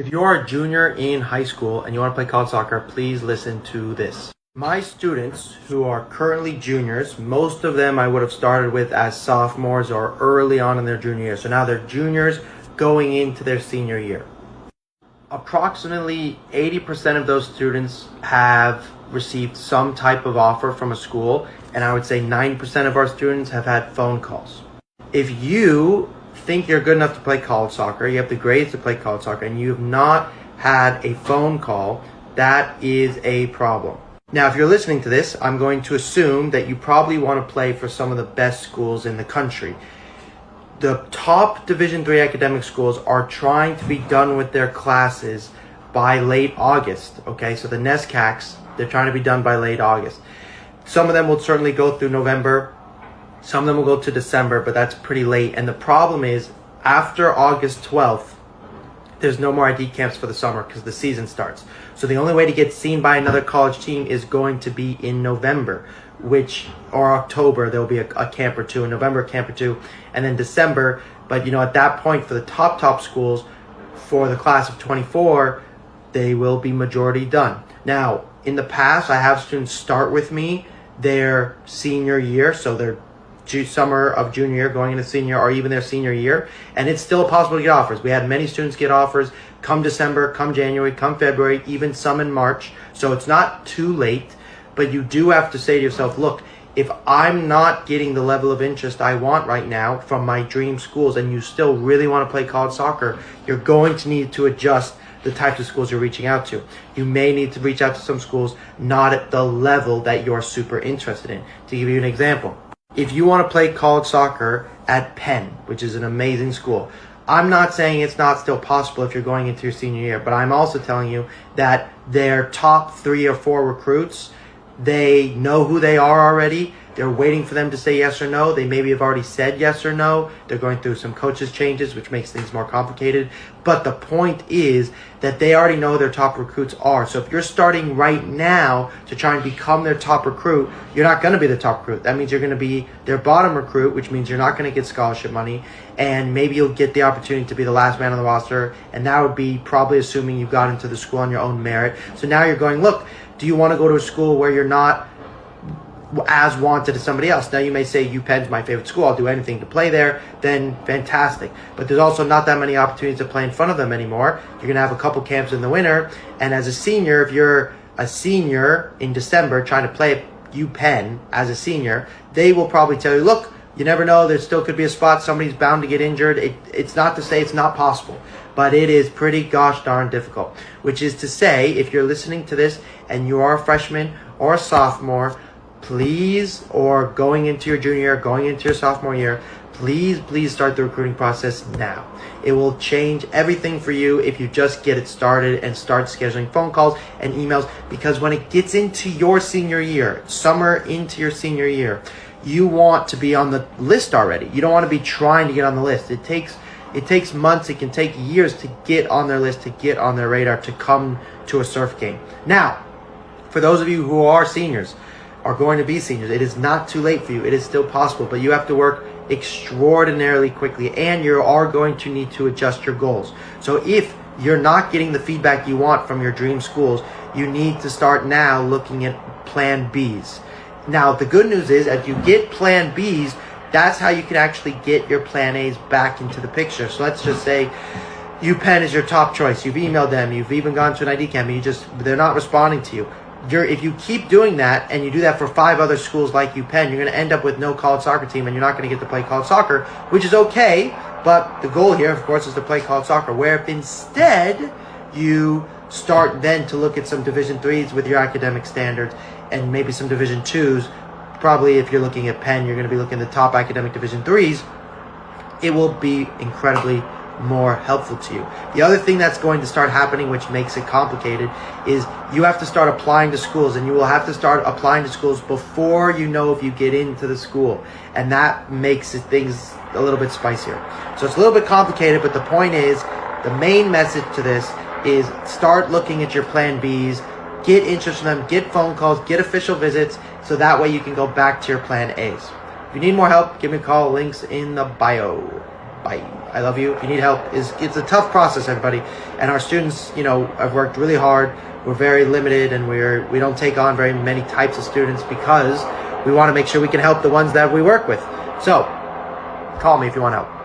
If you are a junior in high school and you want to play college soccer, please listen to this. My students who are currently juniors, most of them I would have started with as sophomores or early on in their junior year. So now they're juniors going into their senior year. Approximately 80% of those students have received some type of offer from a school, and I would say 9% of our students have had phone calls. If you think you're good enough to play college soccer, you have the grades to play college soccer, and you have not had a phone call, that is a problem. Now, if you're listening to this, I'm going to assume that you probably want to play for some of the best schools in the country. The top Division III academic schools are trying to be done with their classes by late August, okay? So the NESCACs, they're trying to be done by late August. Some of them will certainly go through November. Some of them will go to December, but that's pretty late. And the problem is, after August 12th, there's no more ID camps for the summer because the season starts. So the only way to get seen by another college team is going to be in November, or October, there'll be a camp or two. In November, a camp or two, and then December. But at that point, for the top schools, for the class of 24, they will be majority done. Now, in the past, I have students start with me their senior year, so their summer of junior year going into senior, or even their senior year, and it's still possible to get offers. We had many students get offers come December, come January, come February, even some in March. So it's not too late, but you do have to say to yourself, look, if I'm not getting the level of interest I want right now from my dream schools, and you still really want to play college soccer, you're going to need to adjust the types of schools you're reaching out to. You may need to reach out to some schools not at the level that you're super interested in. To give you an example, if you want to play college soccer at Penn, which is an amazing school, I'm not saying it's not still possible if you're going into your senior year, but I'm also telling you that their top 3 or 4 recruits, they know who they are already. They're waiting for them to say yes or no. They maybe have already said yes or no. They're going through some coaches changes, which makes things more complicated. But the point is that they already know their top recruits are. So if you're starting right now to try and become their top recruit, you're not going to be the top recruit. That means you're going to be their bottom recruit, which means you're not going to get scholarship money. And maybe you'll get the opportunity to be the last man on the roster. And that would be probably assuming you got into the school on your own merit. So now you're going, look, do you want to go to a school where you're not as wanted as somebody else? Now you may say UPenn's my favorite school, I'll do anything to play there, then fantastic. But there's also not that many opportunities to play in front of them anymore. You're going to have a couple camps in the winter, and as a senior, if you're a senior in December trying to play at UPenn as a senior, they will probably tell you, look, you never know, there still could be a spot, somebody's bound to get injured. It's not to say it's not possible, but it is pretty gosh darn difficult. Which is to say, if you're listening to this and you are a freshman or a sophomore, please, or going into your junior year, going into your sophomore year, please start the recruiting process now. It will change everything for you if you just get it started and start scheduling phone calls and emails, because when it gets into your senior year, summer into your senior year, you want to be on the list already. You don't want to be trying to get on the list. It takes months, it can take years to get on their list, to get on their radar, to come to a surf game. Now, for those of you who are seniors, are going to be seniors, it is not too late for you. It is still possible, but you have to work extraordinarily quickly, and you are going to need to adjust your goals. So if you're not getting the feedback you want from your dream schools, you need to start now looking at plan Bs. Now, the good news is, as you get plan Bs, that's how you can actually get your plan As back into the picture. So let's just say UPenn is your top choice. You've emailed them, you've even gone to an ID camp, and they're not responding to you. If you keep doing that, and you do that for 5 other schools like UPenn, you're going to end up with no college soccer team, and you're not going to get to play college soccer, which is okay. But the goal here, of course, is to play college soccer, where if instead you start then to look at some Division IIIs with your academic standards, and maybe some Division IIs, probably if you're looking at Penn, you're going to be looking at the top academic Division IIIs, it will be incredibly more helpful to you. The other thing that's going to start happening, which makes it complicated, is you have to start applying to schools, and you will have to start applying to schools before you know if you get into the school, and that makes things a little bit spicier. So it's a little bit complicated, but the point is, the main message to this is start looking at your plan Bs, get interest in them, get phone calls, get official visits, so that way you can go back to your plan As. If you need more help, give me a call. Links in the bio. Bye. I love you. If you need help, it's a tough process, everybody. And our students, have worked really hard. We're very limited, and we don't take on very many types of students because we want to make sure we can help the ones that we work with. So, call me if you want help.